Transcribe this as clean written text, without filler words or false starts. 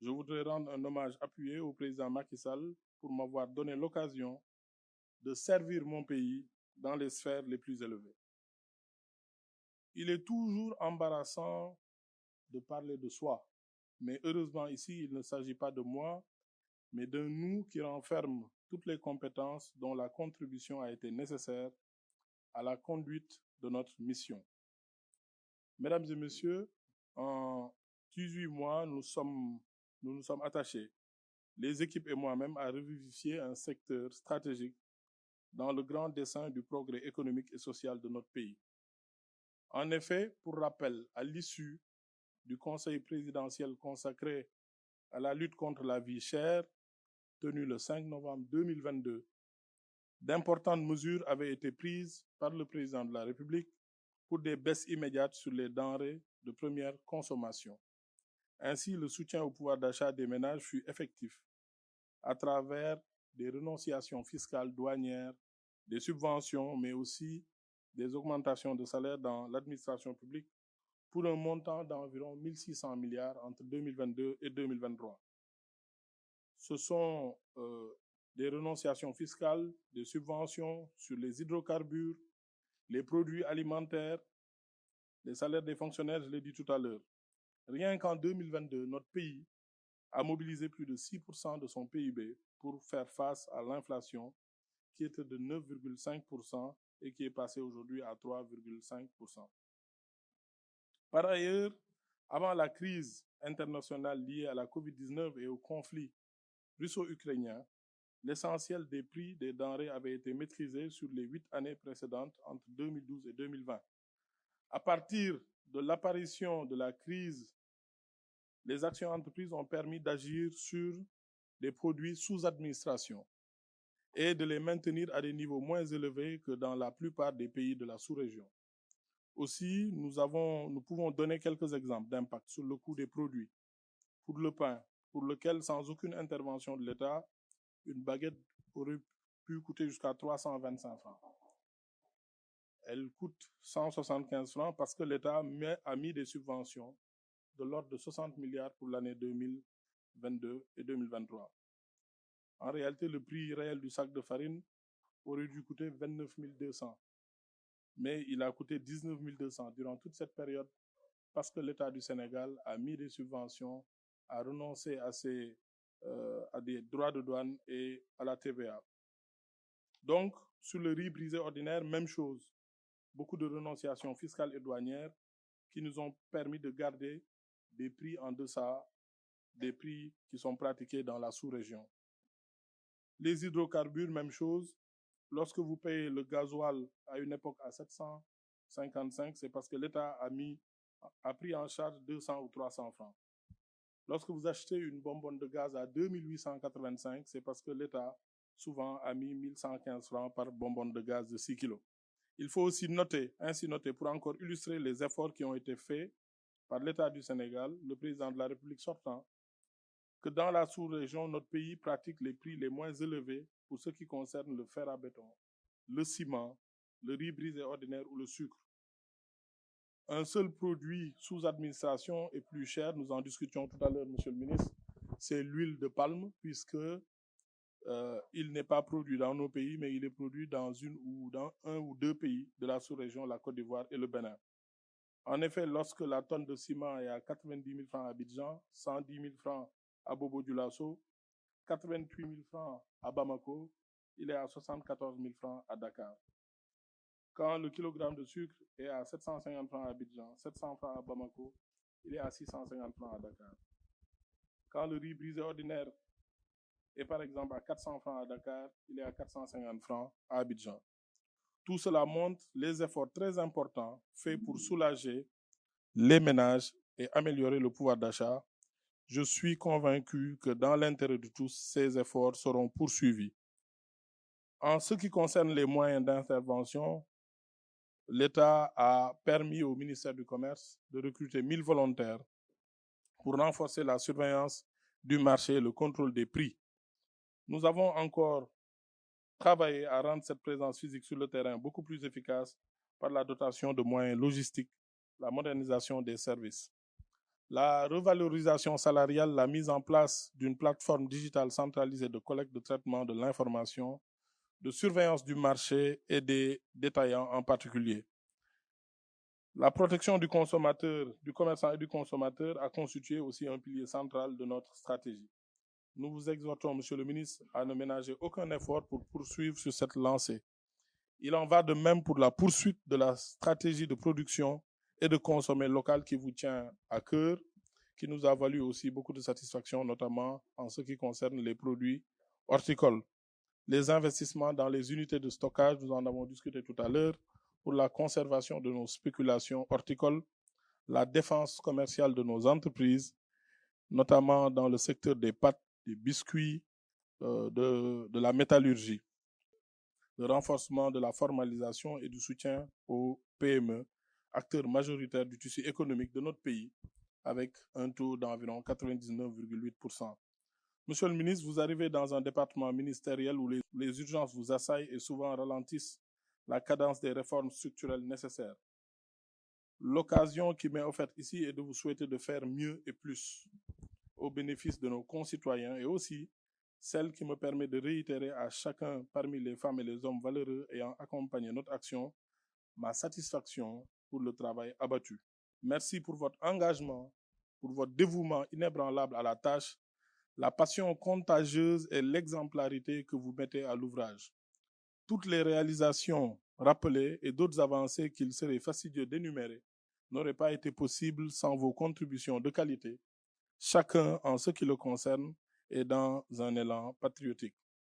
Je voudrais rendre un hommage appuyé au président Macky Sall pour m'avoir donné l'occasion de servir mon pays dans les sphères les plus élevées. Il est toujours embarrassant de parler de soi, mais heureusement ici, il ne s'agit pas de moi, mais d'un nous qui renferme toutes les compétences dont la contribution a été nécessaire à la conduite de notre mission. Mesdames et messieurs, en 18 mois, nous nous sommes attachés, les équipes et moi-même, à revivifier un secteur stratégique dans le grand dessein du progrès économique et social de notre pays. En effet, pour rappel, à l'issue du Conseil présidentiel consacré à la lutte contre la vie chère, tenu le 5 novembre 2022, d'importantes mesures avaient été prises par le président de la République pour des baisses immédiates sur les denrées de première consommation. Ainsi, le soutien au pouvoir d'achat des ménages fut effectif à travers des renonciations fiscales douanières, des subventions, mais aussi des augmentations de salaire dans l'administration publique pour un montant d'environ 1600 milliards entre 2022 et 2023. Ce sont des renonciations fiscales, des subventions sur les hydrocarbures, les produits alimentaires, les salaires des fonctionnaires, je l'ai dit tout à l'heure. Rien qu'en 2022, notre pays a mobilisé plus de 6% de son PIB pour faire face à l'inflation qui était de 9,5% et qui est passée aujourd'hui à 3,5%. Par ailleurs, avant la crise internationale liée à la COVID-19 et au conflit russo-ukrainien, l'essentiel des prix des denrées avait été maîtrisé sur les 8 années précédentes entre 2012 et 2020. À partir de l'apparition de la crise, les actions entreprises ont permis d'agir sur des produits sous administration et de les maintenir à des niveaux moins élevés que dans la plupart des pays de la sous-région. Aussi, nous pouvons donner quelques exemples d'impact sur le coût des produits. Pour le pain, pour lequel, sans aucune intervention de l'État, une baguette aurait pu coûter jusqu'à 325 francs. Elle coûte 175 francs parce que l'État a mis des subventions de l'ordre de 60 milliards pour l'année 2022 et 2023. En réalité, le prix réel du sac de farine aurait dû coûter 29 200. Mais il a coûté 19 200 durant toute cette période parce que l'État du Sénégal a mis des subventions, a renoncé à des droits de douane et à la TVA. Donc, sur le riz brisé ordinaire, même chose. Beaucoup de renonciations fiscales et douanières qui nous ont permis de garder des prix en deçà des prix qui sont pratiqués dans la sous-région. Les hydrocarbures, même chose. Lorsque vous payez le gasoil à une époque à 755, c'est parce que l'État a pris en charge 200 ou 300 francs. Lorsque vous achetez une bonbonne de gaz à 2885, c'est parce que l'État, souvent, a mis 1115 francs par bonbonne de gaz de 6 kilos. Il faut aussi ainsi noter, pour encore illustrer les efforts qui ont été faits par l'État du Sénégal, le président de la République sortant, que dans la sous-région, notre pays pratique les prix les moins élevés pour ce qui concerne le fer à béton, le ciment, le riz brisé ordinaire ou le sucre. Un seul produit sous administration est plus cher, nous en discutions tout à l'heure, Monsieur le ministre, c'est l'huile de palme, puisque il n'est pas produit dans nos pays, mais il est produit dans un ou deux pays de la sous-région, la Côte d'Ivoire et le Bénin. En effet, lorsque la tonne de ciment est à 90 000 francs à Abidjan, 110 000 francs à Bobo-Dioulasso, 88 000 francs à Bamako, il est à 74 000 francs à Dakar. Quand le kilogramme de sucre est à 750 francs à Abidjan, 700 francs à Bamako, il est à 650 francs à Dakar. Quand le riz brisé ordinaire est par exemple à 400 francs à Dakar, il est à 450 francs à Abidjan. Tout cela montre les efforts très importants faits pour soulager les ménages et améliorer le pouvoir d'achat. Je suis convaincu que dans l'intérêt de tous, ces efforts seront poursuivis. En ce qui concerne les moyens d'intervention, l'État a permis au ministère du Commerce de recruter 1000 volontaires pour renforcer la surveillance du marché et le contrôle des prix. Nous avons encore travaillé à rendre cette présence physique sur le terrain beaucoup plus efficace par la dotation de moyens logistiques, la modernisation des services. la revalorisation salariale, la mise en place d'une plateforme digitale centralisée de collecte de traitement de l'information, de surveillance du marché et des détaillants en particulier. La protection du consommateur, du commerçant et du consommateur a constitué aussi un pilier central de notre stratégie. Nous vous exhortons, Monsieur le ministre, à ne ménager aucun effort pour poursuivre sur cette lancée. Il en va de même pour la poursuite de la stratégie de production et de consommer local qui vous tient à cœur, qui nous a valu aussi beaucoup de satisfaction, notamment en ce qui concerne les produits horticoles. Les investissements dans les unités de stockage, nous en avons discuté tout à l'heure, pour la conservation de nos spéculations horticoles, la défense commerciale de nos entreprises, notamment dans le secteur des pâtes, des biscuits, de la métallurgie, le renforcement de la formalisation et du soutien aux PME, acteurs majoritaires du tissu économique de notre pays, avec un taux d'environ 99,8%. Monsieur le ministre, vous arrivez dans un département ministériel où les urgences vous assaillent et souvent ralentissent la cadence des réformes structurelles nécessaires. L'occasion qui m'est offerte ici est de vous souhaiter de faire mieux et plus au bénéfice de nos concitoyens et aussi celle qui me permet de réitérer à chacun parmi les femmes et les hommes valeureux ayant accompagné notre action ma satisfaction pour le travail abattu. Merci pour votre engagement, pour votre dévouement inébranlable à la tâche, la passion contagieuse et l'exemplarité que vous mettez à l'ouvrage. Toutes les réalisations rappelées et d'autres avancées qu'il serait fastidieux d'énumérer n'auraient pas été possibles sans vos contributions de qualité, chacun en ce qui le concerne et dans un élan patriotique.